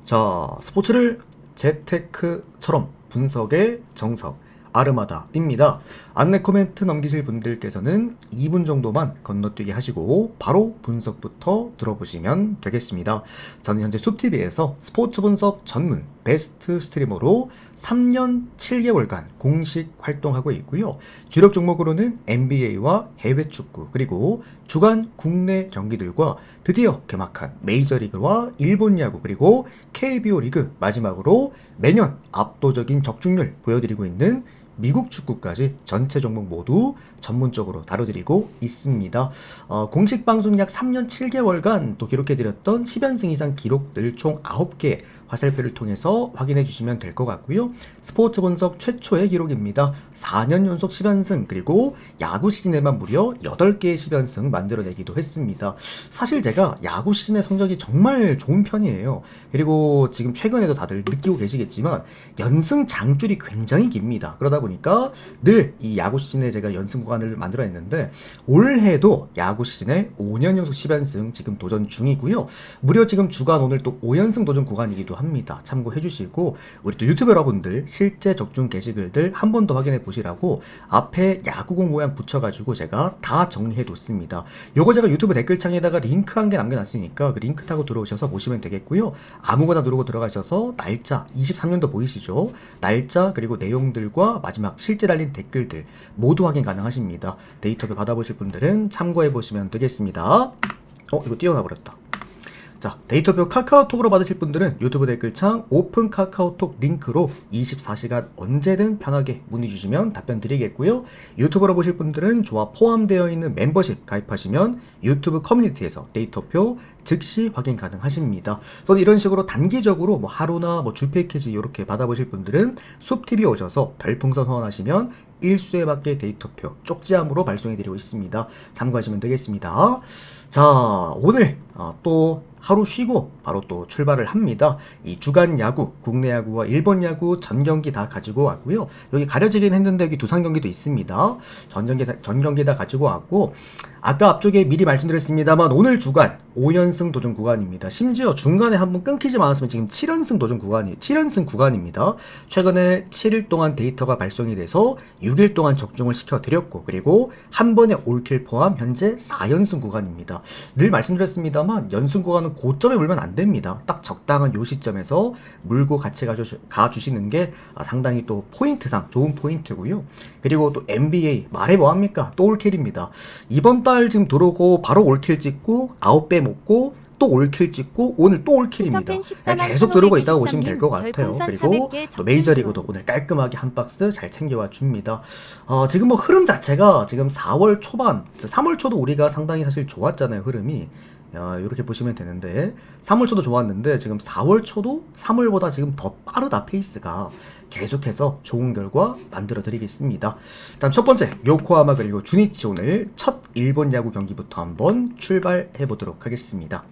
자, 스포츠를 재테크처럼 분석의 정석 아르마다입니다. 안내 코멘트 넘기실 분들께서는 2분 정도만 건너뛰기 하시고 바로 분석부터 들어보시면 되겠습니다. 저는 현재 숲TV에서 스포츠 분석 전문 베스트 스트리머로 3년 7개월간 공식 활동하고 있고요. 주력 종목으로는 NBA와 해외 축구 그리고 주간 국내 경기들과 드디어 개막한 메이저리그와 일본 야구 그리고 KBO 리그 마지막으로 매년 압도적인 적중률 보여드리고 있는 미국 축구까지 전체 종목 모두 전문적으로 다뤄드리고 있습니다. 공식 방송 약 3년 7개월간 또 기록해드렸던 10연승 이상 기록들 총 9개 화살표를 통해서 확인해 주시면 될 것 같고요. 스포츠 분석 최초의 기록입니다. 4년 연속 10연승 그리고 야구 시즌에만 무려 8개의 10연승 만들어내기도 했습니다. 사실 제가 야구 시즌의 성적이 정말 좋은 편이에요. 그리고 지금 최근에도 다들 느끼고 계시겠지만 연승 장줄이 굉장히 깁니다. 그러다 보니까 늘 이 야구 시즌에 제가 연승 구간을 만들어냈는데 올해도 야구 시즌에 5년 연속 10연승 지금 도전 중이고요. 무려 지금 주간 오늘 또 5연승 도전 구간이기도 합니다. 참고해 주시고 우리 또 유튜브 여러분들 실제 적중 게시글들 한 번 더 확인해 보시라고 앞에 야구공 모양 붙여가지고 제가 다 정리해 뒀습니다. 요거 제가 유튜브 댓글창에다가 링크 한 개 남겨놨으니까 그 링크 타고 들어오셔서 보시면 되겠고요. 아무거나 누르고 들어가셔서 날짜 23년도 보이시죠? 날짜 그리고 내용들과 마지막 실제 달린 댓글들 모두 확인 가능하십니다. 데이터배 받아보실 분들은 참고해 보시면 되겠습니다. 이거 띄어나 버렸다. 자, 데이터표 카카오톡으로 받으실 분들은 유튜브 댓글창 오픈 카카오톡 링크로 24시간 언제든 편하게 문의 주시면 답변 드리겠고요. 유튜브로 보실 분들은 조합 포함되어 있는 멤버십 가입하시면 유튜브 커뮤니티에서 데이터표 즉시 확인 가능하십니다. 또는 이런 식으로 단기적으로 뭐 하루나 뭐 주 패키지 이렇게 받아보실 분들은 숲TV 오셔서 별풍선 후원하시면 일수에 맞게 데이터표 쪽지함으로 발송해드리고 있습니다. 참고하시면 되겠습니다. 자, 오늘 또 하루 쉬고 바로 또 출발을 합니다. 이 주간 야구, 국내 야구와 일본 야구 전 경기 다 가지고 왔고요. 여기 가려지긴 했는데 여기 두산 경기도 있습니다. 전 경기 다 가지고 왔고 아까 앞쪽에 미리 말씀드렸습니다만 오늘 주간 5연승 도전 구간입니다. 심지어 중간에 한번 끊기지 않았으면 지금 7연승 도전 구간이 7연승 구간입니다. 최근에 7일 동안 데이터가 발송이 돼서 6일 동안 적중을 시켜드렸고 그리고 한 번에 올킬 포함 현재 4연승 구간입니다. 늘 말씀드렸습니다만 연승 구간은 고점에 물면 안 됩니다. 딱 적당한 요 시점에서 물고 같이 가주시는 게 상당히 또 포인트상 좋은 포인트고요. 그리고 또 NBA 말해 뭐합니까? 또 올킬입니다. 이번 달 지금 들어오고 바로 올킬 찍고 9배 먹고 또 올킬 찍고 오늘 또 올킬입니다. 계속 들어오고 있다고 보시면 될 것 같아요. 그리고 또 메이저리그도 오늘 깔끔하게 한 박스 잘 챙겨와 줍니다. 지금 뭐 흐름 자체가 지금 4월 초반 3월 초도 우리가 상당히 사실 좋았잖아요. 흐름이 이렇게 보시면 되는데 3월 초도 좋았는데 지금 4월 초도 3월보다 지금 더 빠르다. 페이스가 계속해서 좋은 결과 만들어 드리겠습니다. 다음 첫 번째 요코하마 그리고 주니치 오늘 첫 일본 야구 경기부터 한번 출발해 보도록 하겠습니다.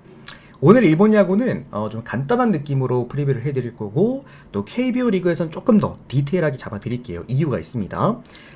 오늘 일본 야구는 좀 간단한 느낌으로 프리뷰를 해드릴 거고 또 KBO 리그에선 조금 더 디테일하게 잡아드릴게요. 이유가 있습니다.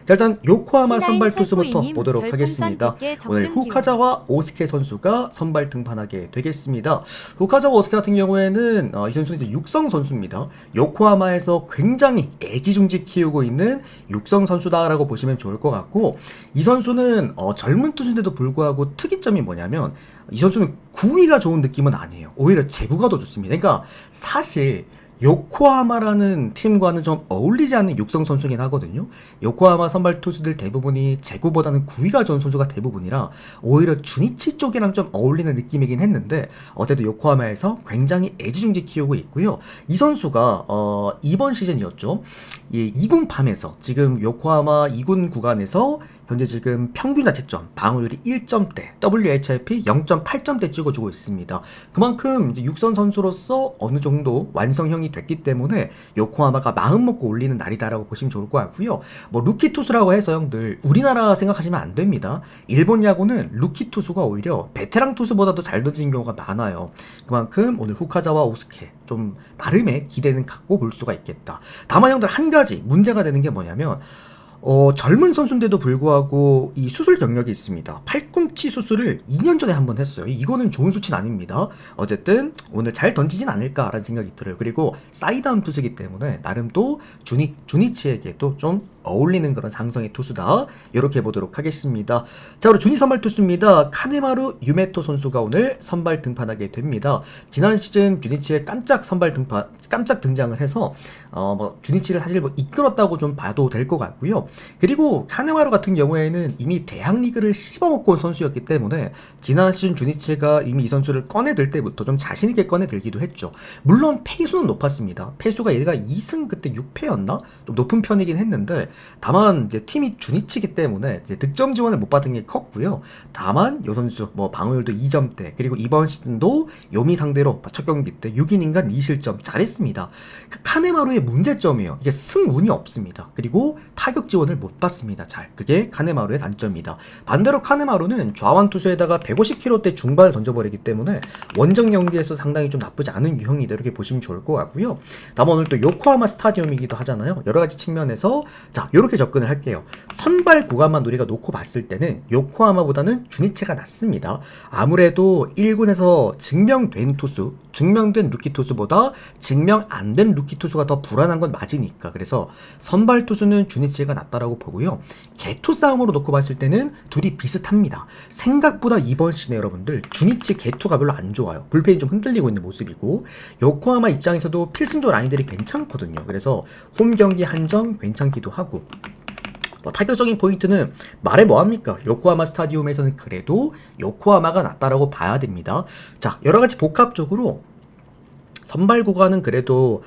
자, 일단 요코하마 선발 투수부터 보도록 하겠습니다. 오늘 후카자와 오스케 선수가 선발 등판하게 되겠습니다. 후카자와 오스케 같은 경우에는 이 선수는 이제 육성 선수입니다. 요코하마에서 굉장히 애지중지 키우고 있는 육성 선수다라고 보시면 좋을 것 같고 이 선수는 젊은 투수인데도 불구하고 특이점이 뭐냐면 이 선수는 구위가 좋은 느낌은 아니에요. 오히려 제구가 더 좋습니다. 그러니까 사실 요코하마라는 팀과는 좀 어울리지 않는 육성 선수긴 하거든요. 요코하마 선발 투수들 대부분이 제구보다는 구위가 좋은 선수가 대부분이라 오히려 주니치 쪽이랑 좀 어울리는 느낌이긴 했는데 어쨌든 요코하마에서 굉장히 애지중지 키우고 있고요. 이 선수가 이번 시즌이었죠. 2군 팜에서 지금 요코하마 2군 구간에서 현재 지금 평균 자책점, 방어율이 1점대, WHIP 0.8점대 찍어주고 있습니다. 그만큼 이제 육선 선수로서 어느 정도 완성형이 됐기 때문에 요코하마가 마음 먹고 올리는 날이다라고 보시면 좋을 것 같고요. 뭐 루키 투수라고 해서 형들 우리나라 생각하시면 안 됩니다. 일본 야구는 루키 투수가 오히려 베테랑 투수보다도 잘 던지는 경우가 많아요. 그만큼 오늘 후카자와 오스케 좀 나름의 기대는 갖고 볼 수가 있겠다. 다만 형들 한 가지 문제가 되는 게 뭐냐면 젊은 선수인데도 불구하고 이 수술 경력이 있습니다. 팔꿈치 수술을 2년 전에 한번 했어요. 이거는 좋은 수치는 아닙니다. 어쨌든 오늘 잘 던지진 않을까라는 생각이 들어요. 그리고 사이드암 투수이기 때문에 나름 또 주니치에게도 좀 어울리는 그런 상성의 투수다. 이렇게 보도록 하겠습니다. 자, 그리고 주니 선발 투수입니다. 카네마루 유메토 선수가 오늘 선발 등판하게 됩니다. 지난 시즌 주니치의 깜짝 등장을 해서 주니치를 사실 이끌었다고 좀 봐도 될 것 같고요. 그리고 카네마루 같은 경우에는 이미 대학 리그를 씹어먹고 온 선수였기 때문에 지난 시즌 주니치가 이미 이 선수를 꺼내들 때부터 좀 자신있게 꺼내들기도 했죠. 물론 패수는 높았습니다. 패수가 얘가 2승 그때 6패였나? 좀 높은 편이긴 했는데 다만 이제 팀이 주니치기 때문에 이제 득점 지원을 못 받은 게 컸고요. 다만 요 선수 방어율도 2점대 그리고 이번 시즌도 요미 상대로 첫 경기 때 6이닝간 2실점 잘했습니다. 카네마루의 문제점이에요. 이게 승운이 없습니다. 그리고 타격 지원을 못 받습니다. 그게 카네마루의 단점입니다. 반대로 카네마루는 좌완 투수에다가 150km대 중반을 던져버리기 때문에 원정 경기에서 상당히 좀 나쁘지 않은 유형이다. 이렇게 보시면 좋을 것 같고요. 다만 오늘 또 요코하마 스타디움이기도 하잖아요. 여러 가지 측면에서 자, 요렇게 접근을 할게요. 선발 구간만 우리가 놓고 봤을 때는 요코하마보다는 주니치가 낫습니다. 아무래도 1군에서 증명된 루키 투수보다 증명 안 된 루키 투수가 더 불안한 건 맞으니까. 그래서 선발 투수는 주니치가 낫다라고 보고요. 개투 싸움으로 놓고 봤을 때는 둘이 비슷합니다. 생각보다 이번 시즌에 여러분들 주니치 개투가 별로 안 좋아요. 불펜이 좀 흔들리고 있는 모습이고 요코하마 입장에서도 필승조 라인들이 괜찮거든요. 그래서 홈 경기 한정 괜찮기도 하고 타격적인 포인트는 말해 뭐합니까? 요코하마 스타디움에서는 그래도 요코하마가 낫다라고 봐야 됩니다. 자, 여러가지 복합적으로 선발 구간은 그래도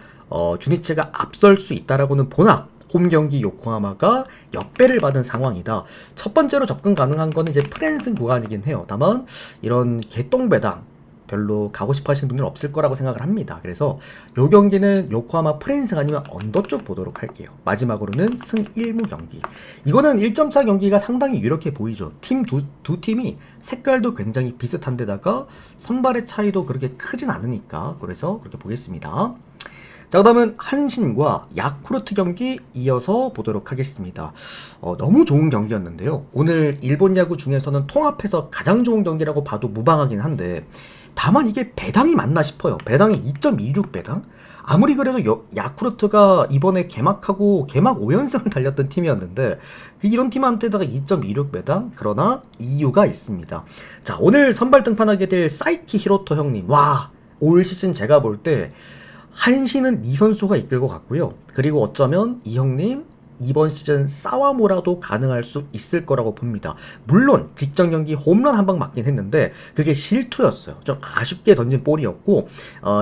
주니치가 앞설 수 있다라고는 보나 홈 경기 요코하마가 역배를 받은 상황이다. 첫 번째로 접근 가능한 거는 이제 프랜슨 구간이긴 해요. 다만 이런 개똥배당 별로 가고 싶어 하시는 분들은 없을 거라고 생각을 합니다. 그래서 요 경기는 요코하마 프랜승 아니면 언더 쪽 보도록 할게요. 마지막으로는 승 1무 경기. 이거는 1점차 경기가 상당히 유력해 보이죠. 두 팀이 색깔도 굉장히 비슷한데다가 선발의 차이도 그렇게 크진 않으니까 그래서 그렇게 보겠습니다. 자, 그 다음은 한신과 야쿠르트 경기 이어서 보도록 하겠습니다. 너무 좋은 경기였는데요. 오늘 일본 야구 중에서는 통합해서 가장 좋은 경기라고 봐도 무방하긴 한데 다만 이게 배당이 맞나 싶어요. 배당이 2.26 배당? 아무리 그래도 야쿠르트가 이번에 개막 5연승을 달렸던 팀이었는데 이런 팀한테다가 2.26 배당? 그러나 이유가 있습니다. 자, 오늘 선발 등판하게 될 사이키 히로토 형님. 와, 올 시즌 제가 볼 때 한신은 이 선수가 이끌 것 같고요. 그리고 어쩌면 이 형님 이번 시즌 싸와모라도 가능할 수 있을 거라고 봅니다. 물론 직전 경기 홈런 한 방 맞긴 했는데 그게 실투였어요. 좀 아쉽게 던진 볼이었고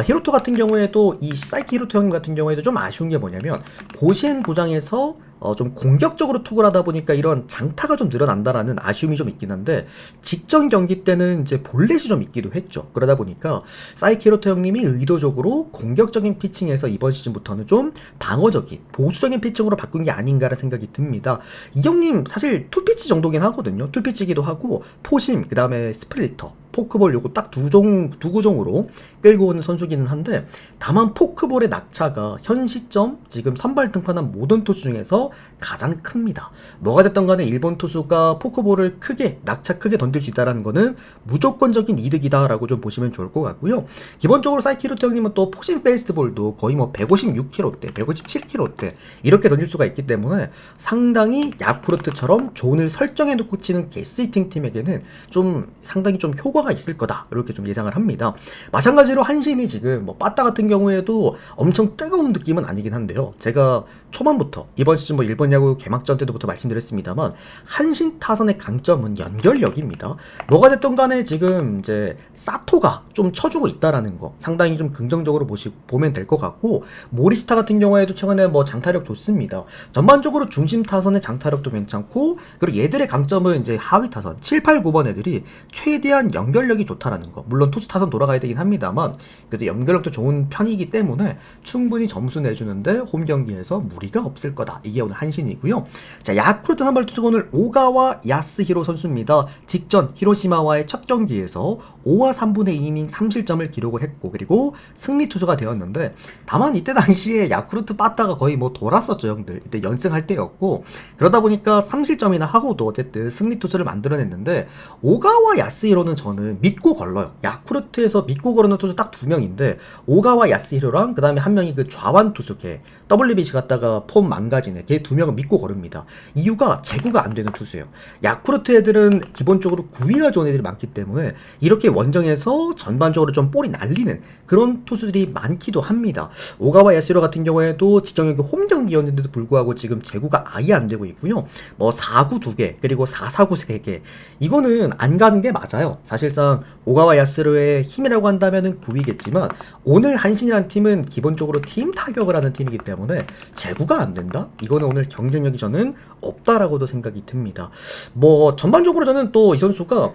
히로토 같은 경우에도 이 사이키 히로토 형님 같은 경우에도 좀 아쉬운 게 뭐냐면 고시엔 구장에서 좀 공격적으로 투구를 하다 보니까 이런 장타가 좀 늘어난다라는 아쉬움이 좀 있긴 한데 직전 경기 때는 이제 볼넷이 좀 있기도 했죠. 그러다 보니까 사이키 히로토 형님이 의도적으로 공격적인 피칭에서 이번 시즌부터는 좀 방어적인 보수적인 피칭으로 바꾼 게 아닌가라는 생각이 듭니다. 이 형님 사실 투피치 정도긴 하거든요. 투피치기도 하고 포심 그 다음에 스플리터 포크볼 요거 딱 두 구종으로 끌고 오는 선수기는 한데 다만 포크볼의 낙차가 현 시점 지금 선발 등판한 모든 투수 중에서 가장 큽니다. 뭐가 됐던 간에 일본 투수가 포크볼을 낙차 크게 던질 수 있다는 거는 무조건적인 이득이다라고 좀 보시면 좋을 것 같고요. 기본적으로 사이키 히로토 형님은 또 포심 페이스트볼도 거의 156km대, 157km대 이렇게 던질 수가 있기 때문에 상당히 야쿠르트처럼 존을 설정해 놓고 치는 게스히팅 팀에게는 좀 상당히 좀 효과가 있을 거다 이렇게 좀 예상을 합니다. 마찬가지로 한신이 지금 빠따 같은 경우에도 엄청 뜨거운 느낌은 아니긴 한데요. 제가 초반부터 이번 시즌 일본 야구 개막전 때부터 말씀드렸습니다만 한신 타선의 강점은 연결력입니다. 뭐가 됐던 간에 지금 이제 사토가 좀 쳐주고 있다라는 거 상당히 좀 긍정적으로 보면 될 것 같고 모리스타 같은 경우에도 최근에 장타력 좋습니다. 전반적으로 중심 타선의 장타력도 괜찮고 그리고 얘들의 강점은 이제 하위 타선 7, 8, 9번 애들이 최대한 연결력이 좋다라는 거. 물론 투수 타선 돌아가야 되긴 합니다만 그래도 연결력도 좋은 편이기 때문에 충분히 점수 내주는데 홈 경기에서 무리가 없을 거다. 이게 오늘 한신이고요. 자, 야쿠르트 선발 투수가 오늘 오가와 야스히로 선수입니다. 직전 히로시마와의 첫 경기에서 5와 3분의 2이닝 3실점을 기록을 했고 그리고 승리 투수가 되었는데 다만 이때 당시에 야쿠르트 빠따가 거의 뭐 돌았었죠, 형들. 이때 연승할 때였고 그러다 보니까 3실점이나 하고도 어쨌든 승리 투수를 만들어냈는데 오가와 야스히로는 저는 믿고 걸러요. 야쿠르트에서 믿고 걸는 투수 딱 2명인데 오가와 야스히로랑 그 다음에 한 명이 그 좌완 투수 걔 WBC 갔다가 폼 망가지네. 걔 2명은 믿고 걸읍니다. 이유가 제구가 안 되는 투수예요. 야쿠르트 애들은 기본적으로 구위가 좋은 애들이 많기 때문에 이렇게 원정에서 전반적으로 좀 볼이 날리는 그런 투수들이 많기도 합니다. 오가와 야스히로 같은 경우에도 직전경기 홈 경기였는데도 불구하고 지금 제구가 아예 안 되고 있고요. 뭐 4구 2개 그리고 4사구 3개 이거는 안 가는 게 맞아요. 사실상 오가와 야스히로의 힘이라고 한다면은 9위겠지만 오늘 한신이라는 팀은 기본적으로 팀 타격을 하는 팀이기 때문에 제구가 안 된다? 이거는 오늘 경쟁력이 저는 없다라고도 생각이 듭니다. 뭐 전반적으로 저는 또 이 선수가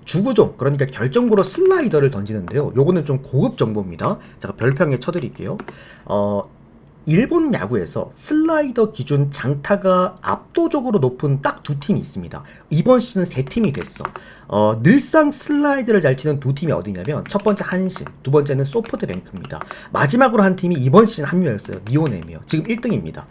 주구종 그러니까 결정구로 슬라이더를 던지는데요. 요거는 좀 고급 정보입니다. 제가 별평에 쳐드릴게요. 일본 야구에서 슬라이더 기준 장타가 압도적으로 높은 딱 2팀이 있습니다. 이번 시즌 3팀이 됐어. 늘상 슬라이드를 잘 치는 2팀이 어디냐면 첫 번째 한신, 두 번째는 소프트뱅크입니다. 마지막으로 한 팀이 이번 시즌 합류했어요. 니오넴이요. 지금 1등입니다.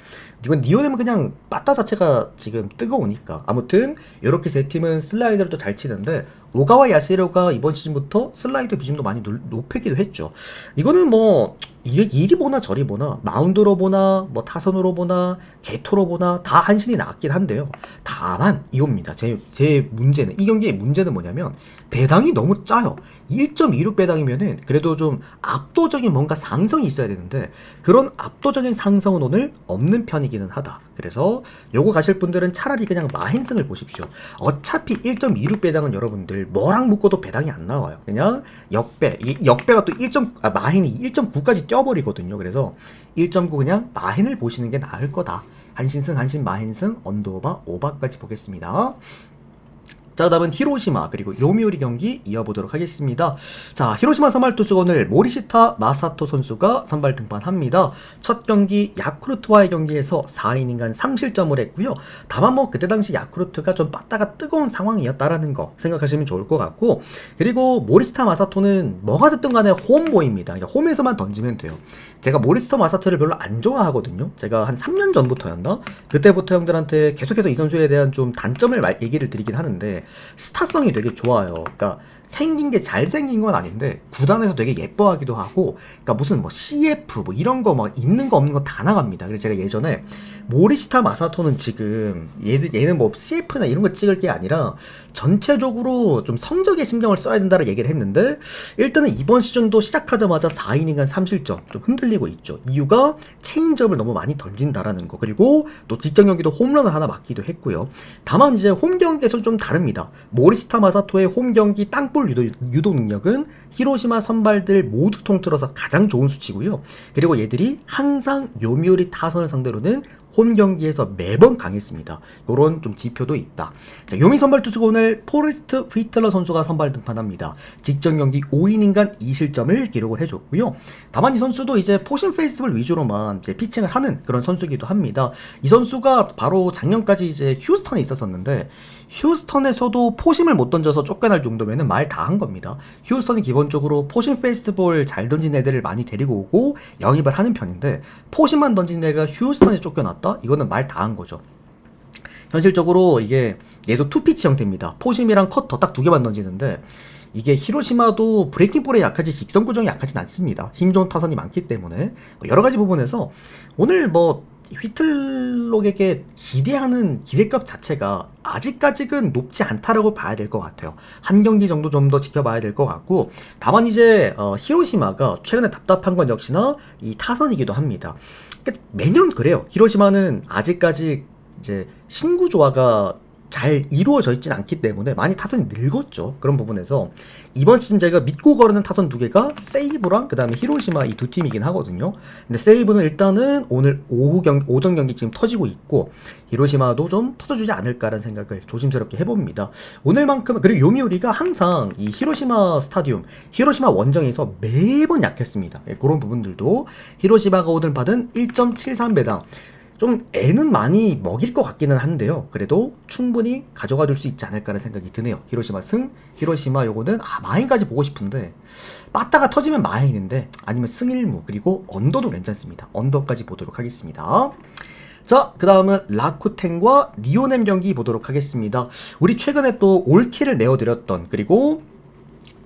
이건 니오넴은 그냥 빠따 자체가 지금 뜨거우니까. 아무튼 이렇게 3팀은 슬라이더를 또 잘 치는데 오가와 야스히로가 이번 시즌부터 슬라이더 비중도 많이 높이기도 했죠. 이거는 뭐 이리 보나 저리 보나 마운드로 보나 뭐 타선으로 보나 개토로 보나 다 한신이 나왔긴 한데요. 다만 이겁니다. 제 문제는 이 경기의 문제는 뭐냐면 배당이 너무 짜요. 1.26 배당이면은 그래도 좀 압도적인 뭔가 상승이 있어야 되는데 그런 압도적인 상승은 오늘 없는 편이기는 하다. 그래서 요거 가실 분들은 차라리 그냥 마행승을 보십시오. 어차피 1.26 배당은 여러분들 뭐랑 묶어도 배당이 안 나와요. 그냥 역배. 이 역배가 또 마행이 1.9까지 뛰어버리거든요. 그래서 1.9 그냥 마행을 보시는 게 나을 거다. 한신승, 한신 마행승, 언더오바, 오바까지 보겠습니다. 자, 다음은 히로시마 그리고 요미우리 경기 이어보도록 하겠습니다. 자, 히로시마 선발 투수가 오늘 모리시타 마사토 선수가 선발 등판합니다. 첫 경기 야쿠르트와의 경기에서 4이닝간 3실점을 했고요. 다만 뭐 그때 당시 야쿠르트가 좀 빠따가 뜨거운 상황이었다라는 거 생각하시면 좋을 것 같고 그리고 모리시타 마사토는 뭐가 됐든 간에 홈보입니다. 그러니까 홈에서만 던지면 돼요. 제가 모리시타 마사토를 별로 안 좋아하거든요. 제가 한 3년 전부터였나? 그때부터 형들한테 계속해서 이 선수에 대한 좀 단점을 얘기를 드리긴 하는데 스타성이 되게 좋아요. 그러니까 생긴 게 잘생긴 건 아닌데 구단에서 되게 예뻐하기도 하고 그러니까 무슨 뭐 CF 뭐 이런 거 막 있는 거 없는 거 다 나갑니다. 그래서 제가 예전에 모리시타 마사토는 지금 얘는 뭐 CF나 이런 거 찍을 게 아니라 전체적으로 좀 성적에 신경을 써야 된다는 얘기를 했는데 일단은 이번 시즌도 시작하자마자 4이닝간 3실점 좀 흔들리고 있죠. 이유가 체인지업을 너무 많이 던진다라는 거 그리고 또 직전 경기도 홈런을 하나 맞기도 했고요. 다만 이제 홈 경기에서 좀 다릅니다. 모리시타 마사토의 홈 경기 땅볼 유도 능력은 히로시마 선발들 모두 통틀어서 가장 좋은 수치고요. 그리고 얘들이 항상 요미우리 타선을 상대로는 홈 경기에서 매번 강했습니다. 요런 좀 지표도 있다. 자, 요미 선발 투수가 오늘 포레스트 휘틀러 선수가 선발 등판합니다. 직전 경기 5이닝간 2실점을 기록을 해줬고요. 다만 이 선수도 이제 포신 페스티벌 위주로만 이제 피칭을 하는 그런 선수이기도 합니다. 이 선수가 바로 작년까지 이제 휴스턴에 있었었는데 휴스턴에서도 포심을 못 던져서 쫓겨날 정도면은 말 다 한 겁니다. 휴스턴이 기본적으로 포심 페스티벌 잘 던진 애들을 많이 데리고 오고 영입을 하는 편인데 포심만 던진 애가 휴스턴에 쫓겨났다? 이거는 말 다 한 거죠. 현실적으로 이게 얘도 투피치 형태입니다. 포심이랑 커터 딱 2개만 던지는데 이게 히로시마도 브레이킹볼에 약하지 직선 구정이 약하진 않습니다. 힘 좋은 타선이 많기 때문에 여러 가지 부분에서 오늘 뭐 휘틀록에게 기대하는 기대값 자체가 아직까지는 높지 않다라고 봐야 될 것 같아요. 한 경기 정도 좀 더 지켜봐야 될 것 같고 다만 이제 히로시마가 최근에 답답한 건 역시나 이 타선이기도 합니다. 그러니까 매년 그래요. 히로시마는 아직까지 이제 신구 조화가 잘 이루어져 있지는 않기 때문에 많이 타선이 늙었죠. 그런 부분에서 이번 시즌 제가 믿고 거르는 타선 두 개가 세이브랑 그 다음에 히로시마 이 두 팀이긴 하거든요. 근데 세이브는 일단은 오늘 오전 경기 지금 터지고 있고 히로시마도 좀 터져주지 않을까라는 생각을 조심스럽게 해봅니다. 오늘만큼 그리고 요미우리가 항상 이 히로시마 스타디움, 히로시마 원정에서 매번 약했습니다. 예, 그런 부분들도 히로시마가 오늘 받은 1.73배당 좀 애는 많이 먹일 것 같기는 한데요. 그래도 충분히 가져가 줄 수 있지 않을까라는 생각이 드네요. 히로시마 승, 히로시마 요거는 마인까지 보고 싶은데 빠따가 터지면 마인인데 아니면 승일무 그리고 언더도 괜찮습니다. 언더까지 보도록 하겠습니다. 자, 그 다음은 라쿠텐과 니오넴 경기 보도록 하겠습니다. 우리 최근에 또 올킬을 내어드렸던 그리고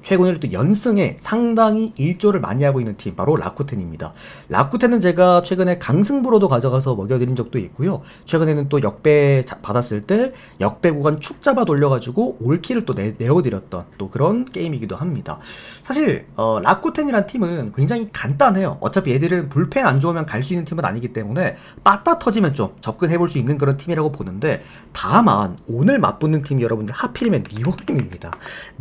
최근에 또 연승에 상당히 일조를 많이 하고 있는 팀 바로 라쿠텐입니다. 라쿠텐은 제가 최근에 강승부로도 가져가서 먹여드린 적도 있고요. 최근에는 또 역배 받았을 때 역배 구간 축 잡아 돌려가지고 올킬을 또 내어드렸던 또 그런 게임이기도 합니다. 사실 라쿠텐이란 팀은 굉장히 간단해요. 어차피 얘들은 불펜 안 좋으면 갈 수 있는 팀은 아니기 때문에 빠따 터지면 좀 접근해볼 수 있는 그런 팀이라고 보는데 다만 오늘 맞붙는 팀이 여러분들 하필이면 니오넴입니다.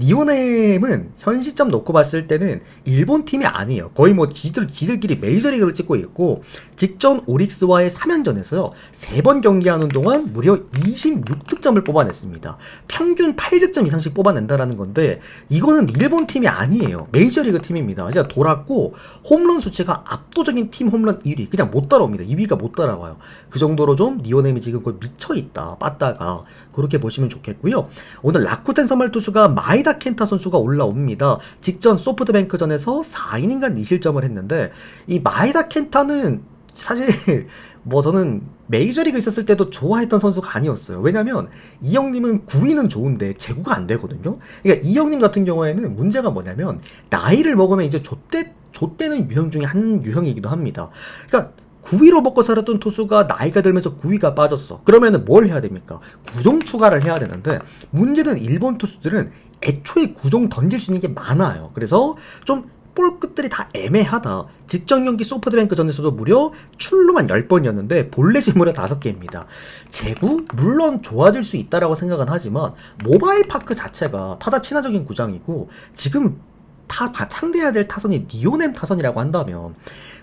니오넴은 현 시점 놓고 봤을 때는 일본 팀이 아니에요. 거의 뭐 지들끼리 메이저리그를 찍고 있고 직전 오릭스와의 3연전에서요 3번 경기하는 동안 무려 26득점을 뽑아냈습니다. 평균 8득점 이상씩 뽑아낸다라는 건데 이거는 일본 팀이 아니에요. 메이저리그 팀입니다. 진짜 돌았고 홈런 수치가 압도적인 팀 홈런 1위 그냥 못 따라옵니다. 2위가 못 따라와요. 그 정도로 좀 니오넴이 지금 거의 미쳐있다 빠따가 그렇게 보시면 좋겠고요. 오늘 라쿠텐 선발 투수가 마이다 켄타 선수가 올라옵니다. 직전 소프트뱅크전에서 4이닝간 2실점을 했는데 이 마이다 켄타는 사실 뭐 저는 메이저리그 있었을 때도 좋아했던 선수가 아니었어요. 왜냐면 이 형님은 구위는 좋은데 제구가 안 되거든요. 그러니까 이 형님 같은 경우에는 문제가 뭐냐면 나이를 먹으면 이제 좆되는 유형 중에 한 유형이기도 합니다. 그러니까 9위로 먹고 살았던 투수가 나이가 들면서 9위가 빠졌어. 그러면은 뭘 해야 됩니까? 구종 추가를 해야 되는데 문제는 일본 투수들은 애초에 구종 던질 수 있는 게 많아요. 그래서 좀 볼 끝들이 다 애매하다. 직전 경기 소프트뱅크 전에서도 무려 출루만 10번이었는데 볼넷이 무려 5개입니다. 제구? 물론 좋아질 수 있다라고 생각은 하지만 모바일 파크 자체가 타자 친화적인 구장이고 지금 상대해야 될 타선이 니오넴 타선이라고 한다면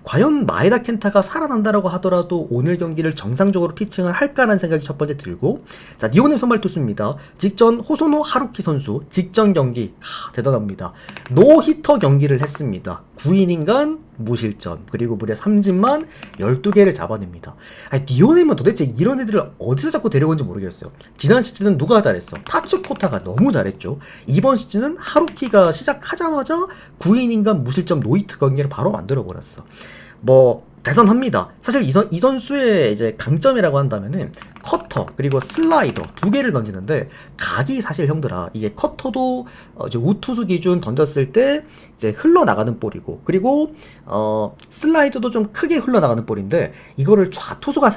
과연 마에다 켄타가 살아난다라고 하더라도 오늘 경기를 정상적으로 피칭을 할까라는 생각이 첫 번째 들고 자 니오넴 선발 투수입니다. 직전 호소노 하루키 선수 직전 경기 대단합니다. 노히터 경기를 했습니다. 9이닝간 무실점 그리고 무려 삼진만 12개를 잡아냅니다. 아니 니오넴은 도대체 이런 애들을 어디서 자꾸 데려온지 모르겠어요. 지난 시즌은 누가 잘했어? 타츠코타가 너무 잘했죠. 이번 시즌은 하루키가 시작하자마자 9이닝간 무실점 노히트 경기를 바로 만들어버렸어. 뭐 대단합니다. 사실 이 선수의 이제 강점이라고 한다면은 커터 그리고 슬라이더 두 개를 던지는데 각이 사실 형들아 이게 커터도 이제 우투수 기준 던졌을 때 이제 흘러나가는 볼이고 그리고 슬라이더도 좀 크게 흘러나가는 볼인데 이거를 좌투수가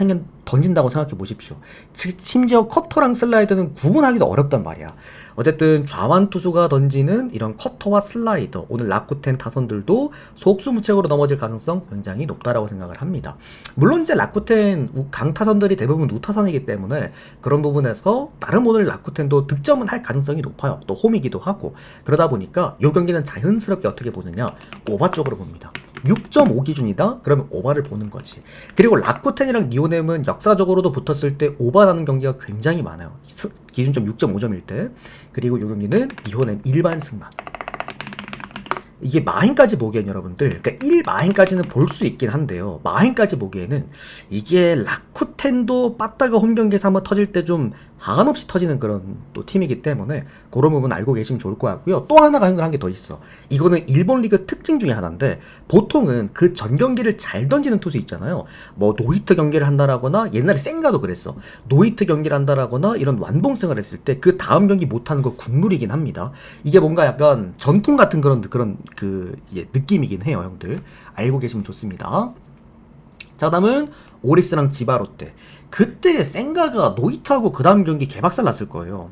던진다고 생각해 보십시오. 심지어 커터랑 슬라이더는 구분하기도 어렵단 말이야. 어쨌든 좌완 투수가 던지는 이런 커터와 슬라이더 오늘 라쿠텐 타선들도 속수무책으로 넘어질 가능성 굉장히 높다라고 생각을 합니다. 물론 이제 라쿠텐 강타선들이 대부분 우타선이기 때문에 그런 부분에서 나름 오늘 라쿠텐도 득점은 할 가능성이 높아요. 또 홈이기도 하고 그러다 보니까 이 경기는 자연스럽게 어떻게 보느냐 오바 쪽으로 봅니다. 6.5 기준이다? 그러면 오바를 보는 거지. 그리고 라쿠텐이랑 니오넴은 역사적으로도 붙었을 때 오바라는 경기가 굉장히 많아요. 기준점 6.5점일 때. 그리고 이 경기는 니오넴 일반 승만. 이게 마인까지 보기엔 여러분들 그러니까 1마인까지는 볼 수 있긴 한데요. 마인까지 보기에는 이게 라쿠텐도 빠따가 홈경기에서 한번 터질 때 좀 한없이 터지는 그런 또 팀이기 때문에 그런 부분 알고 계시면 좋을 것 같고요. 또 하나가 한 게 더 있어. 이거는 일본 리그 특징 중에 하나인데 보통은 그 전 경기를 잘 던지는 투수 있잖아요. 뭐 노히트 경기를 한다라거나 옛날에 센가도 그랬어. 노히트 경기를 한다라거나 이런 완봉승을 했을 때 그 다음 경기 못하는 거 국룰이긴 합니다. 이게 뭔가 약간 전통 같은 그런 느낌이긴 해요, 형들. 알고 계시면 좋습니다. 자, 다음은 오릭스랑 지바롯데. 그때 센가가 노히트하고 그 다음 경기 개박살 났을 거예요.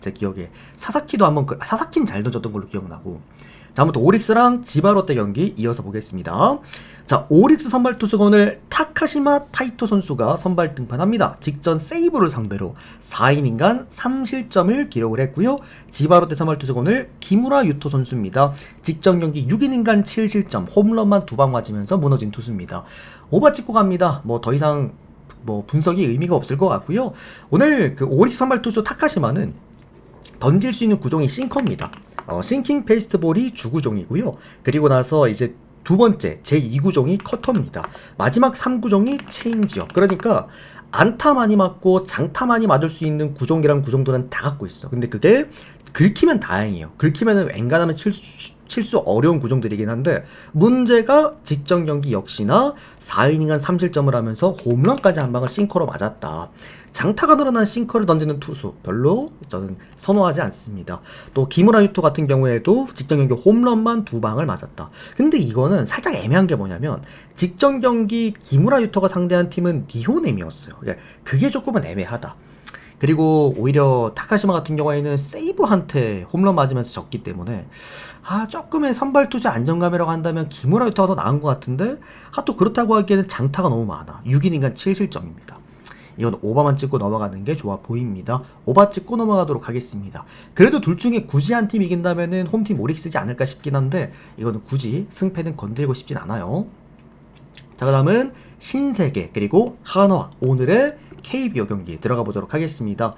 제 기억에. 사사키도 한번 사사키는 잘 던졌던 걸로 기억나고. 다음부터 오릭스랑 지바롯데 경기 이어서 보겠습니다. 자, 오릭스 선발 투수가 오늘 타카시마 타이토 선수가 선발 등판합니다. 직전 세이브를 상대로 4이닝간 3실점을 기록을 했고요. 지바롯데 선발 투수가 오늘 기무라 유토 선수입니다. 직전 경기 6이닝간 7실점, 홈런만 2방 맞으면서 무너진 투수입니다. 오바 찍고 갑니다. 뭐 더 이상 뭐 분석이 의미가 없을 것 같고요. 오늘 그 오릭스 선발 투수 타카시마는 던질 수 있는 구종이 싱커입니다. 싱킹 페이스트볼이 주구종이고요. 그리고 나서 이제 두 번째 제2구종이 커터입니다. 마지막 3구종이 체인지업. 그러니까 안타 많이 맞고 장타 많이 맞을 수 있는 구종이랑 구종들은 다 갖고 있어. 근데 그게 긁히면 다행이에요. 긁히면은 웬간하면 칠 수 어려운 구종들이긴 한데, 문제가 직전 경기 역시나 4이닝간 3실점을 하면서 홈런까지 한 방을 싱커로 맞았다. 장타가 늘어난 싱커를 던지는 투수 별로 저는 선호하지 않습니다. 또 기무라 유토 같은 경우에도 직전 경기 홈런만 2방을 맞았다. 근데 이거는 살짝 애매한 게 뭐냐면, 직전 경기 기무라 유토가 상대한 팀은 니호넴이었어요. 그게 조금은 애매하다. 그리고 오히려 타카시마 같은 경우에는 세이브한테 홈런 맞으면서 졌기 때문에 조금의 선발 투수 안정감이라고 한다면 기무라 유타가 더 나은 것 같은데, 또 그렇다고 하기에는 장타가 너무 많아. 6이닝간 7실점입니다. 이건 오바만 찍고 넘어가는 게 좋아 보입니다. 오바 찍고 넘어가도록 하겠습니다. 그래도 둘 중에 굳이 한 팀 이긴다면은 홈팀 오릭스지 않을까 싶긴 한데, 이거는 굳이 승패는 건드리고 싶진 않아요. 자, 그 다음은 신세계 그리고 한화 오늘의 KBO 경기 들어가 보도록 하겠습니다.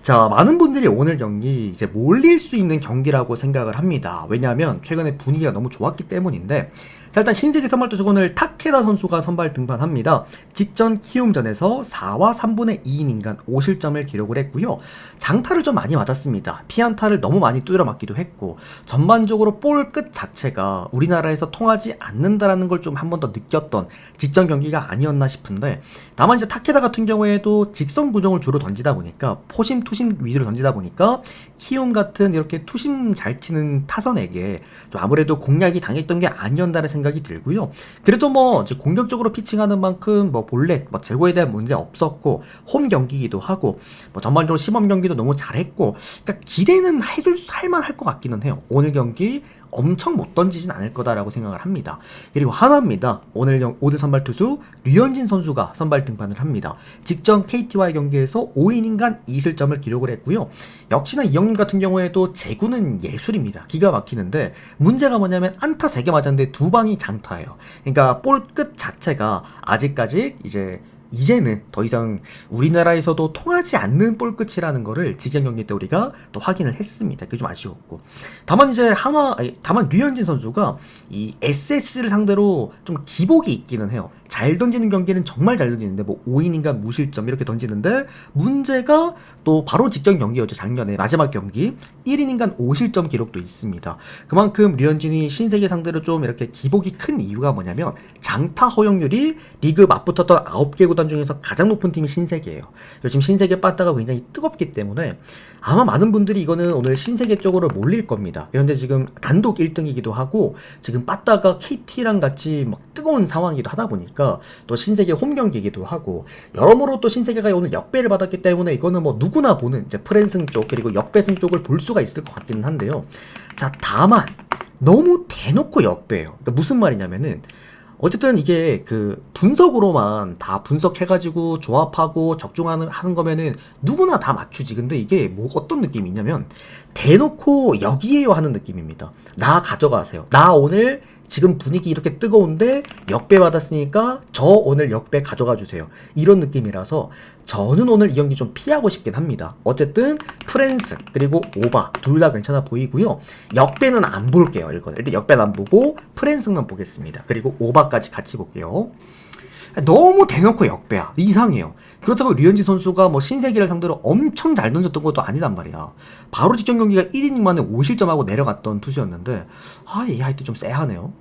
자, 많은 분들이 오늘 경기 이제 몰릴 수 있는 경기라고 생각을 합니다. 왜냐하면 최근에 분위기가 너무 좋았기 때문인데, 자, 일단 신세계 선발 투수 오늘 타케다 선수가 선발 등판합니다. 직전 키움전에서 4와 3분의 2이닝간 5실점을 기록을 했고요. 장타를 좀 많이 맞았습니다. 피안타를 너무 많이 뚫어 맞기도 했고, 전반적으로 볼 끝 자체가 우리나라에서 통하지 않는다라는 걸 좀 한 번 더 느꼈던 직전 경기가 아니었나 싶은데, 다만 이제 타케다 같은 경우에도 직선 구종을 주로 던지다 보니까, 포심 투심 위주로 던지다 보니까 키움 같은 이렇게 투심 잘 치는 타선에게 좀 아무래도 공략이 당했던 게 아니었다는 생각이 들고요. 그래도 뭐 공격적으로 피칭하는 만큼 뭐 볼넷 제고에 대한 문제 없었고, 홈 경기기도 하고, 뭐 전반적으로 시범 경기도 너무 잘했고, 그러니까 기대는 할만할 것 같기는 해요. 오늘 경기 엄청 못 던지진 않을 거다라고 생각을 합니다. 그리고 한화입니다. 오늘 선발 투수 류현진 선수가 선발 등판을 합니다. 직전 KT와의 경기에서 5이닝간 2실점을 기록을 했고요. 역시나 이 형님 같은 경우에도 제구는 예술입니다. 기가 막히는데, 문제가 뭐냐면 안타 3개 맞았는데 2방이 장타예요. 그러니까 볼 끝 자체가 아직까지 이제는 더 이상 우리나라에서도 통하지 않는 볼끝이라는 거를 직전 경기 때 우리가 또 확인을 했습니다. 그게 좀 아쉬웠고. 다만 류현진 선수가 이 SSG를 상대로 좀 기복이 있기는 해요. 잘 던지는 경기는 정말 잘 던지는데, 뭐 5이닝간 무실점 이렇게 던지는데, 문제가 또 바로 직전 경기였죠. 작년에 마지막 경기 1이닝간 5실점 기록도 있습니다. 그만큼 류현진이 신세계 상대로 좀 이렇게 기복이 큰 이유가 뭐냐면, 장타 허용률이 리그 맞붙었던 9개 구단 중에서 가장 높은 팀이 신세계예요. 요즘 신세계 빠따가 굉장히 뜨겁기 때문에 아마 많은 분들이 이거는 오늘 신세계 쪽으로 몰릴 겁니다. 그런데 지금 단독 1등이기도 하고, 지금 빠따가 KT랑 같이 막 뜨거운 상황이기도 하다 보니까, 또 신세계 홈 경기이기도 하고, 여러모로 또 신세계가 오늘 역배를 받았기 때문에 이거는 뭐 누구나 보는 이제 프랜승 쪽 그리고 역배승 쪽을 볼 수가 있을 것 같기는 한데요. 자, 다만 너무 대놓고 역배예요. 그러니까 무슨 말이냐면은, 어쨌든 이게 그 분석으로만 다 분석해가지고 조합하고 적중하는 거면은 누구나 다 맞추지. 근데 이게 뭐 어떤 느낌이 있냐면, 대놓고 여기에요 하는 느낌입니다. 나 가져가세요. 나 오늘 지금 분위기 이렇게 뜨거운데 역배 받았으니까 저 오늘 역배 가져가 주세요. 이런 느낌이라서 저는 오늘 이 경기 좀 피하고 싶긴 합니다. 어쨌든 프랜스 그리고 오바 둘 다 괜찮아 보이고요. 역배는 안 볼게요. 일단 역배는 안 보고 프랜스만 보겠습니다. 그리고 오바까지 같이 볼게요. 너무 대놓고 역배야. 이상해요. 그렇다고 류현진 선수가 뭐 신세계를 상대로 엄청 잘 던졌던 것도 아니단 말이야. 바로 직전 경기가 1이닝 만에 5실점하고 내려갔던 투수였는데, 얘 하여튼 좀 쎄하네요.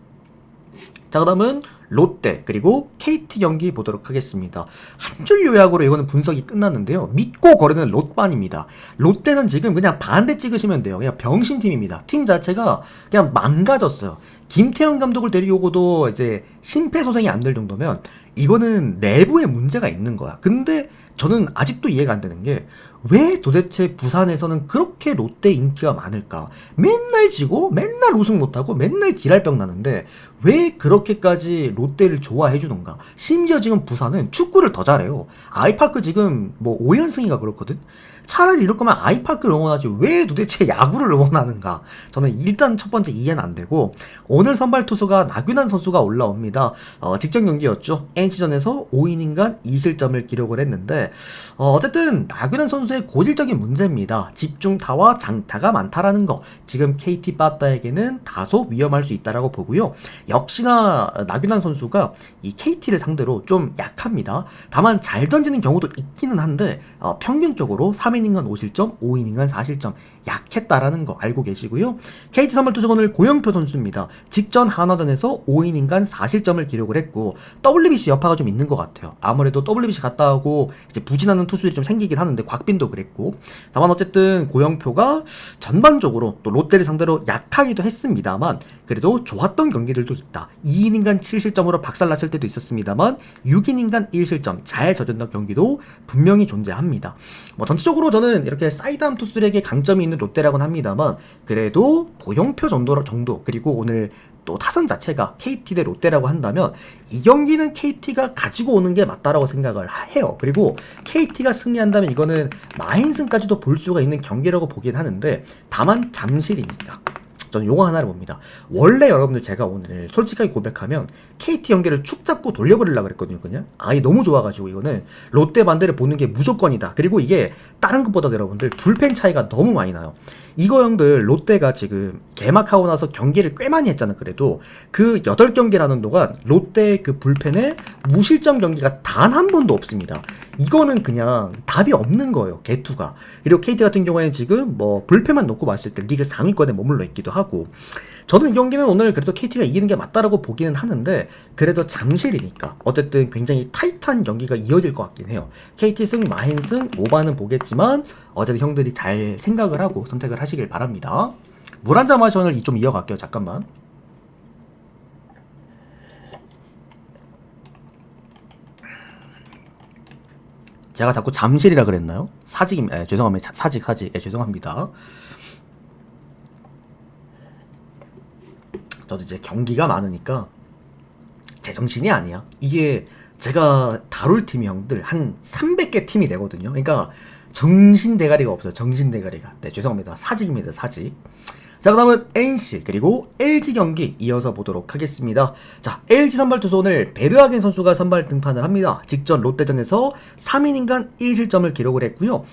자, 그 다음은 롯데 그리고 KT 경기 보도록 하겠습니다. 한 줄 요약으로 이거는 분석이 끝났는데요. 믿고 거르는 롯반입니다. 롯데는 지금 그냥 반대 찍으시면 돼요. 그냥 병신팀입니다. 팀 자체가 그냥 망가졌어요. 김태형 감독을 데리고도 이제 심폐소생이 안 될 정도면 이거는 내부에 문제가 있는 거야. 근데 저는 아직도 이해가 안 되는 게, 왜 도대체 부산에서는 그렇게 롯데 인기가 많을까? 맨날 지고 맨날 우승 못하고 맨날 지랄병 나는데 왜 그렇게까지 롯데를 좋아해 주던가? 심지어 지금 부산은 축구를 더 잘해요. 아이파크 지금 뭐 5연승인가 그렇거든? 차라리 이럴 거면 아이파크를 응원하지 왜 도대체 야구를 응원하는가? 저는 일단 첫 번째 이해는 안 되고, 오늘 선발 투수가 나균환 선수가 올라옵니다. 직전 경기였죠. NC전에서 5이닝간 2실점을 기록을 했는데, 어쨌든 나균환 선수의 고질적인 문제입니다. 집중타와 장타가 많다라는 거. 지금 KT 빠따에게는 다소 위험할 수 있다라고 보고요. 역시나 나균환 선수가 이 KT를 상대로 좀 약합니다. 다만 잘 던지는 경우도 있기는 한데 평균적으로 3이닝간 5실점, 5이닝간 4실점 약했다라는 거 알고 계시고요. KT 선발 투수가 오늘 고영표 선수입니다. 직전 한화전에서 5이닝간 4실점을 기록을 했고 WBC 여파가 좀 있는 것 같아요. 아무래도 WBC 갔다 오고 이제 부진하는 투수들이 좀 생기긴 하는데 곽빈도 그랬고, 다만 어쨌든 고영표가 전반적으로 또 롯데를 상대로 약하기도 했습니다만 그래도 좋았던 경기들도 있다. 2이닝간 7실점으로 박살났을 때도 있었습니다만 6이닝간 1실점 잘 져줬던 경기도 분명히 존재합니다. 뭐 전체적으로 저는 이렇게 사이드암 투수들에게 강점이 있는 롯데라고는 합니다만 그래도 고영표 정도 그리고 오늘 또 타선 자체가 KT 대 롯데라고 한다면 이 경기는 KT가 가지고 오는 게 맞다라고 생각을 해요. 그리고 KT가 승리한다면 이거는 마인승까지도 볼 수가 있는 경기라고 보긴 하는데 다만 잠실이니까 저는 요거 하나를 봅니다. 원래 여러분들 제가 오늘 솔직하게 고백하면 KT 연계를 축 잡고 돌려버리려고 그랬거든요. 그냥 아예 너무 좋아가지고 이거는 롯데 반대를 보는 게 무조건이다. 그리고 이게 다른 것보다 여러분들 불펜 차이가 너무 많이 나요. 이거 형들 롯데가 지금 개막하고 나서 경기를 꽤 많이 했잖아. 그래도 그 8경기라는 동안 롯데의 그 불펜에 무실점 경기가 단 한 번도 없습니다. 이거는 그냥 답이 없는 거예요. 개투가. 그리고 KT 같은 경우에는 지금 뭐 불펜만 놓고 봤을 때 리그 상위권에 머물러 있기도 하고, 저는 이 경기는 오늘 그래도 KT가 이기는 게 맞다라고 보기는 하는데 그래도 잠실이니까 어쨌든 굉장히 타이트한 경기가 이어질 것 같긴 해요. KT 승, 마힌승, 오바는 보겠지만 어쨌든 형들이 잘 생각을 하고 선택을 하시길 바랍니다. 물 한 잔 마시 오늘 좀 이어갈게요. 잠깐만. 제가 자꾸 잠실이라 그랬나요? 사직입니다. 죄송합니다. 사직. 죄송합니다. 저도 이제 경기가 많으니까 제정신이 아니야. 이게 제가 다룰 팀이 형들 한 300개 팀이 되거든요. 그러니까 정신 대가리가 없어요. 정신 대가리가. 네, 죄송합니다. 사직입니다. 사직. 자, 그 다음은 NC 그리고 LG 경기 이어서 보도록 하겠습니다. 자, LG 선발 투수 오늘 베르하겐 선수가 선발 등판을 합니다. 직전 롯데전에서 3이닝간 1실점을 기록을 했고요.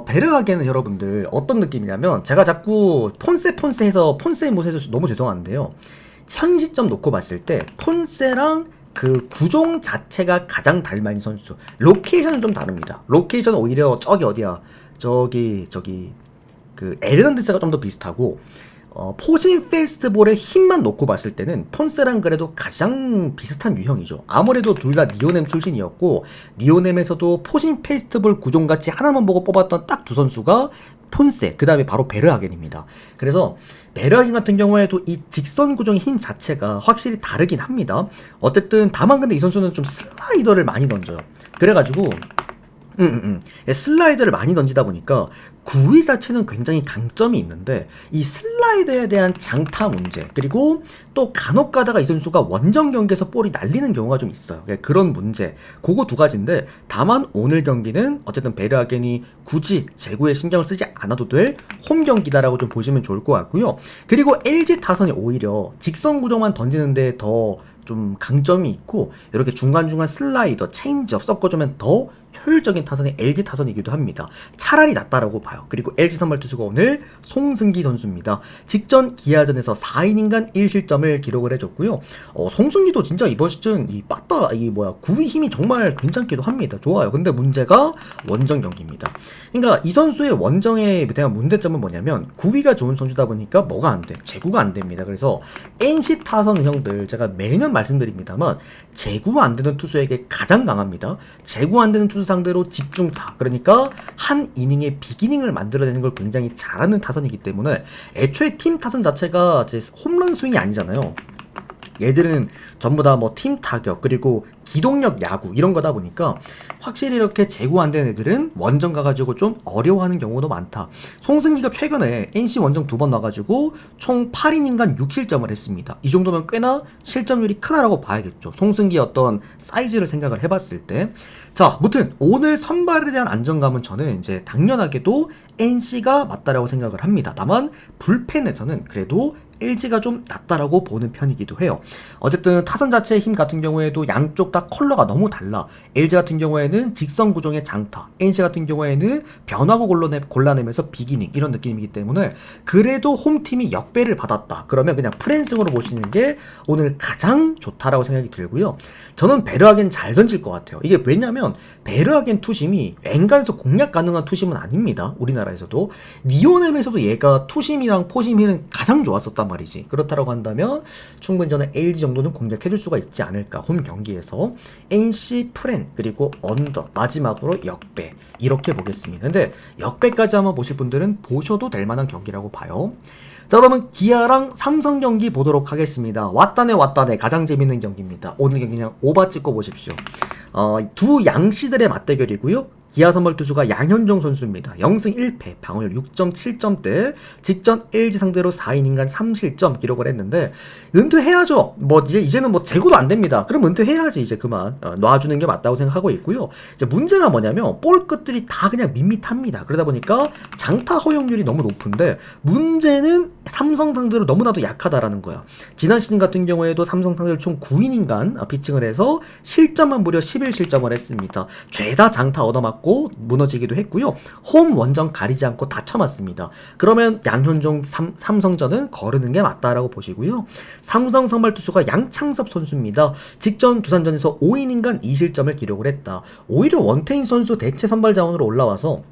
베르하겐은 여러분들 어떤 느낌이냐면 제가 자꾸 폰세 해서 폰세 못해서 너무 죄송한데요. 현 시점 놓고 봤을 때 폰세랑 그 구종 자체가 가장 닮아있는 선수. 로케이션은 좀 다릅니다. 로케이션은 오히려 저기 어디야? 저기 그 에르난데스가 좀 더 비슷하고 포진 페스티벌의 힘만 놓고 봤을 때는 폰세랑 그래도 가장 비슷한 유형이죠. 아무래도 둘 다 니오넴 출신이었고 니오넴에서도 포진 페스티벌 구종같이 하나만 보고 뽑았던 딱 두 선수가 폰세, 그 다음에 바로 베르하겐입니다. 그래서 베르하겐 같은 경우에도 이 직선 구종의 힘 자체가 확실히 다르긴 합니다. 어쨌든 다만 근데 이 선수는 좀 슬라이더를 많이 던져요. 그래가지고 슬라이더를 많이 던지다 보니까 구위 자체는 굉장히 강점이 있는데 이 슬라이더에 대한 장타 문제, 그리고 또 간혹 가다가 이 선수가 원정 경기에서 볼이 날리는 경우가 좀 있어요. 그런 문제, 그거 두 가지인데 다만 오늘 경기는 어쨌든 베르하겐이 굳이 제구에 신경을 쓰지 않아도 될 홈 경기다라고 좀 보시면 좋을 것 같고요. 그리고 LG 타선이 오히려 직선 구종만 던지는데 더 좀 강점이 있고 이렇게 중간중간 슬라이더, 체인지업 섞어주면 더 효율적인 타선이 LG 타선이기도 합니다. 차라리 낫다라고 봐요. 그리고 LG 선발 투수가 오늘 송승기 선수입니다. 직전 기아전에서 4이닝간 1실점을 기록을 해줬고요. 송승기도 진짜 이번 시즌 구위 힘이 정말 괜찮기도 합니다. 좋아요. 근데 문제가 원정 경기입니다. 그러니까 이 선수의 원정에 대한 문제점은 뭐냐면 구위가 좋은 선수다 보니까 뭐가 안 돼? 제구가 안 됩니다. 그래서 NC 타선은 형들 제가 매년 말씀드립니다만 제구가 안 되는 투수에게 가장 강합니다. 제구 안 되는 투수 상대로 집중타, 그러니까 한 이닝의 비기닝을 만들어내는 걸 굉장히 잘하는 타선이기 때문에 애초에 팀 타선 자체가 이제 홈런 스윙이 아니잖아요. 얘들은 전부 다 뭐 팀 타격 그리고 기동력 야구 이런 거다 보니까 확실히 이렇게 제구 안 된 애들은 원정 가가지고 좀 어려워하는 경우도 많다. 송승기가 최근에 NC 원정 2번 나가지고 총 8이닝간 6실점을 했습니다. 이 정도면 꽤나 실점률이 크다라고 봐야겠죠. 송승기의 어떤 사이즈를 생각을 해봤을 때. 자, 무튼 오늘 선발에 대한 안정감은 저는 이제 당연하게도 NC가 맞다라고 생각을 합니다. 다만 불펜에서는 그래도 LG가 좀 낫다라고 보는 편이기도 해요. 어쨌든 타선 자체의 힘 같은 경우에도 양쪽 다 컬러가 너무 달라. LG 같은 경우에는 직선 구종의 장타, NC 같은 경우에는 변화구 골라내면서 비기닝 이런 느낌이기 때문에 그래도 홈팀이 역배를 받았다. 그러면 그냥 프랜승으로 보시는 게 오늘 가장 좋다라고 생각이 들고요. 저는 베르하겐 잘 던질 것 같아요. 이게 왜냐면 베르하겐 투심이 앵간에서 공략 가능한 투심은 아닙니다. 우리나라에서도. 니오넴에서도 얘가 투심이랑 포심이 가장 좋았었단 말이지. 그렇다고 한다면 충분히 저는 LG 정도는 공략해줄 수가 있지 않을까. 홈 경기에서 NC 프렌 그리고 언더 마지막으로 역배 이렇게 보겠습니다. 근데 역배까지 한번 보실 분들은 보셔도 될 만한 경기라고 봐요. 자, 그러면 기아랑 삼성 경기 보도록 하겠습니다. 왔다네 가장 재밌는 경기입니다. 오늘 경기 그냥 오바 찍고 보십시오. 두 양씨들의 맞대결이고요. 기아 선발 투수가 양현종 선수입니다. 0승 1패, 방어율 6.7점대, 직전 LG 상대로 4이닝간 3실점 기록을 했는데 은퇴해야죠. 이제는 재고도 안 됩니다. 그럼 은퇴해야지 이제 그만 놔주는 게 맞다고 생각하고 있고요. 이제 문제가 뭐냐면 볼 끝들이 다 그냥 밋밋합니다. 그러다 보니까 장타 허용률이 너무 높은데 문제는 삼성 상대로 너무나도 약하다라는 거야. 지난 시즌 같은 경우에도 삼성 상대로 총 9이닝간 피칭을 해서 실점만 무려 11실점을 했습니다. 죄다 장타 얻어맞고 무너지기도 했고요. 홈 원정 가리지 않고 다 쳐맞습니다. 그러면 양현종 삼성전은 거르는 게 맞다라고 보시고요. 삼성 선발 투수가 양창섭 선수입니다. 직전 두산전에서 5이닝간 2실점을 기록을 했다. 오히려 원태인 선수 대체 선발 자원으로 올라와서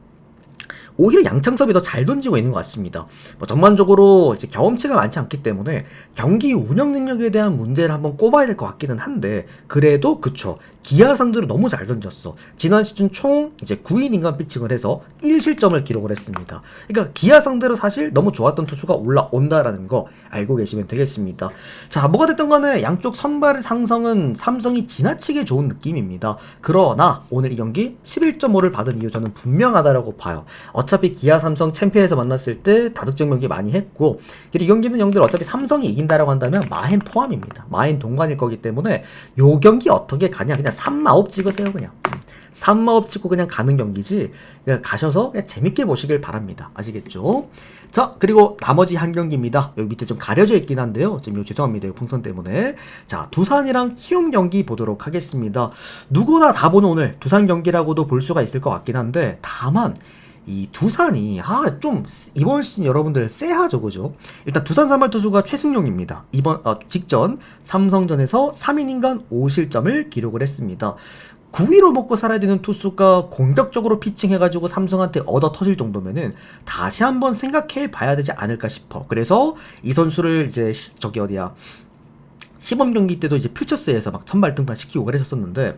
오히려 양창섭이 더 잘 던지고 있는 것 같습니다. 전반적으로 이제 경험치가 많지 않기 때문에 경기 운영 능력에 대한 문제를 한번 꼽아야 될 것 같기는 한데 그래도 그쵸. 기아 상대로 너무 잘 던졌어. 지난 시즌 총 이제 9이닝간 피칭을 해서 1실점을 기록을 했습니다. 그러니까 기아 상대로 사실 너무 좋았던 투수가 올라온다라는 거 알고 계시면 되겠습니다. 자, 뭐가 됐든 간에 양쪽 선발 상성은 삼성이 지나치게 좋은 느낌입니다. 그러나 오늘 이 경기 11.5를 받은 이유 저는 분명하다라고 봐요. 어차피 기아 삼성 챔피언에서 만났을 때 다득점 경기 많이 했고 그리고 이 경기는 형들 어차피 삼성이 이긴다라고 한다면 마행 포함입니다. 마행 동관일 거기 때문에 요 경기 어떻게 가냐 그냥 3마업 찍으세요. 그냥 3마업 찍고 그냥 가는 경기지 그냥 가셔서 그냥 재밌게 보시길 바랍니다. 아시겠죠? 자, 그리고 나머지 한 경기입니다. 여기 밑에 좀 가려져 있긴 한데요. 지금 죄송합니다. 풍선 때문에. 자, 두산이랑 키움 경기 보도록 하겠습니다. 누구나 다 보는 오늘 두산 경기라고도 볼 수가 있을 것 같긴 한데 다만 이 두산이 좀 이번 시즌 여러분들 쎄하죠, 그죠? 일단 두산 선발 투수가 최승용입니다. 직전 삼성전에서 3이닝간 5실점을 기록을 했습니다. 9위로 먹고 살아야 되는 투수가 공격적으로 피칭해가지고 삼성한테 얻어 터질 정도면은 다시 한번 생각해 봐야 되지 않을까 싶어. 그래서 이 선수를 이제 시범 경기 때도 이제 퓨처스에서 막 선발 등판 시키고 그랬었는데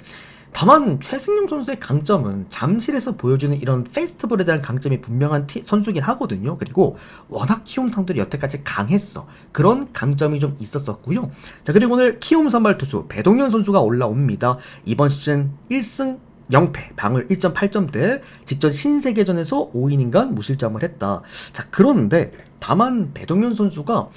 다만 최승용 선수의 강점은 잠실에서 보여주는 이런 페스티벌에 대한 강점이 분명한 선수긴 하거든요. 그리고 워낙 키움 상들이 여태까지 강했어. 그런 강점이 좀 있었었고요. 자, 그리고 오늘 키움 선발 투수 배동현 선수가 올라옵니다. 이번 시즌 1승 0패, 방울 1.8점대, 직전 신세계전에서 5이닝간 무실점을 했다. 자, 그런데 다만 배동현 선수가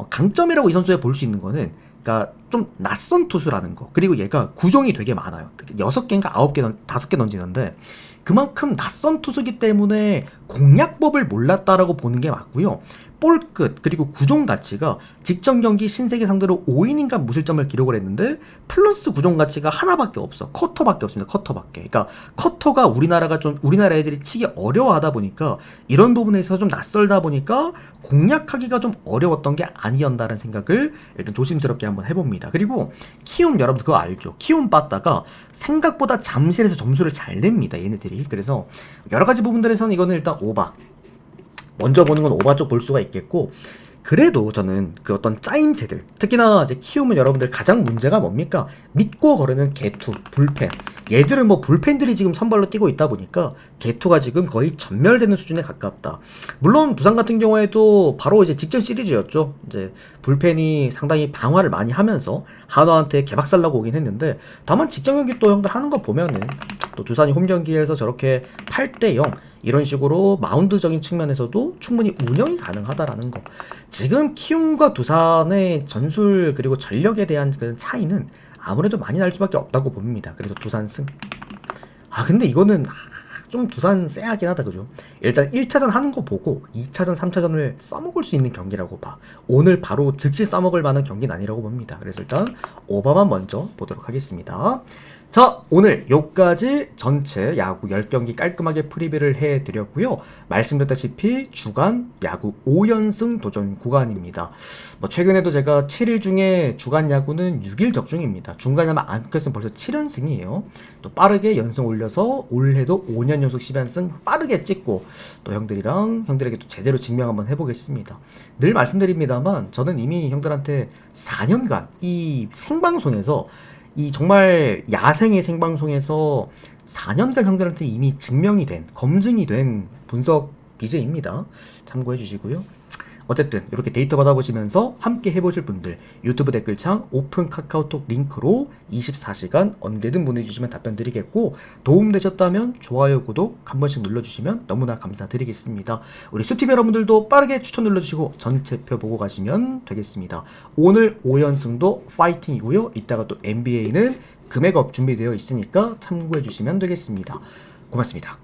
강점이라고 이 선수에 볼 수 있는 거는 그러니까 좀 낯선 투수라는 거. 그리고 얘가 구종이 되게 많아요. 6개인가 9개, 5개 던지는데 그만큼 낯선 투수기 때문에 공략법을 몰랐다라고 보는 게 맞고요. 볼끝 그리고 구종 가치가 직전 경기 신세계 상대로 5이닝간 무실점을 기록을 했는데 플러스 구종 가치가 하나밖에 없어. 커터밖에 없습니다. 커터밖에. 그러니까 커터가 우리나라 애들이 치기 어려워하다 보니까 이런 부분에 있어서 좀 낯설다 보니까 공략하기가 좀 어려웠던 게 아니었다는 생각을 일단 조심스럽게 한번 해봅니다. 그리고 키움 여러분 그거 알죠? 키움 빠따가 생각보다 잠실에서 점수를 잘 냅니다. 얘네들이. 그래서 여러 가지 부분들에서는 이거는 일단 오바. 먼저 보는 건 오바 쪽 볼 수가 있겠고 그래도 저는 그 어떤 짜임새들, 특히나 이제 키우면 여러분들 가장 문제가 뭡니까? 믿고 거르는 개투, 불펜. 얘들은 뭐 불펜들이 지금 선발로 뛰고 있다 보니까 개투가 지금 거의 전멸되는 수준에 가깝다. 물론 두산 같은 경우에도 바로 이제 직전 시리즈였죠. 이제 불펜이 상당히 방어를 많이 하면서 한화한테 개박살나고 오긴 했는데, 다만 직전 경기 또 형들 하는 거 보면은 또 두산이 홈 경기에서 저렇게 8대0 이런 식으로 마운드적인 측면에서도 충분히 운영이 가능하다라는 거. 지금 키움과 두산의 전술 그리고 전력에 대한 그런 차이는 아무래도 많이 날 수밖에 없다고 봅니다. 그래서 두산 승. 근데 이거는 좀 두산 쎄하긴 하다, 그죠? 일단 1차전 하는 거 보고 2차전, 3차전을 써먹을 수 있는 경기라고 봐. 오늘 바로 즉시 써먹을 만한 경기는 아니라고 봅니다. 그래서 일단 오버만 먼저 보도록 하겠습니다. 자, 오늘 요까지 전체 야구 10경기 깔끔하게 프리뷰를 해드렸고요. 말씀드렸다시피 주간 야구 5연승 도전 구간입니다. 뭐 최근에도 제가 7일 중에 주간 야구는 6일 적중입니다. 중간에만 안 꼈으면 벌써 7연승이에요. 또 빠르게 연승 올려서 올해도 5년 연속 10연승 빠르게 찍고 또 형들에게 또 제대로 증명 한번 해보겠습니다. 늘 말씀드립니다만 저는 이미 형들한테 4년간 이 생방송에서 이 정말 야생의 생방송에서 4년간 형들한테 이미 증명이 된, 검증이 된 분석 BJ입니다. 참고해 주시고요. 어쨌든 이렇게 데이터 받아보시면서 함께 해보실 분들 유튜브 댓글창 오픈 카카오톡 링크로 24시간 언제든 보내주시면 답변 드리겠고, 도움되셨다면 좋아요, 구독 한 번씩 눌러주시면 너무나 감사드리겠습니다. 우리 수팀 여러분들도 빠르게 추천 눌러주시고 전체표 보고 가시면 되겠습니다. 오늘 5연승도 파이팅이고요. 이따가 또 NBA는 금액업 준비되어 있으니까 참고해주시면 되겠습니다. 고맙습니다.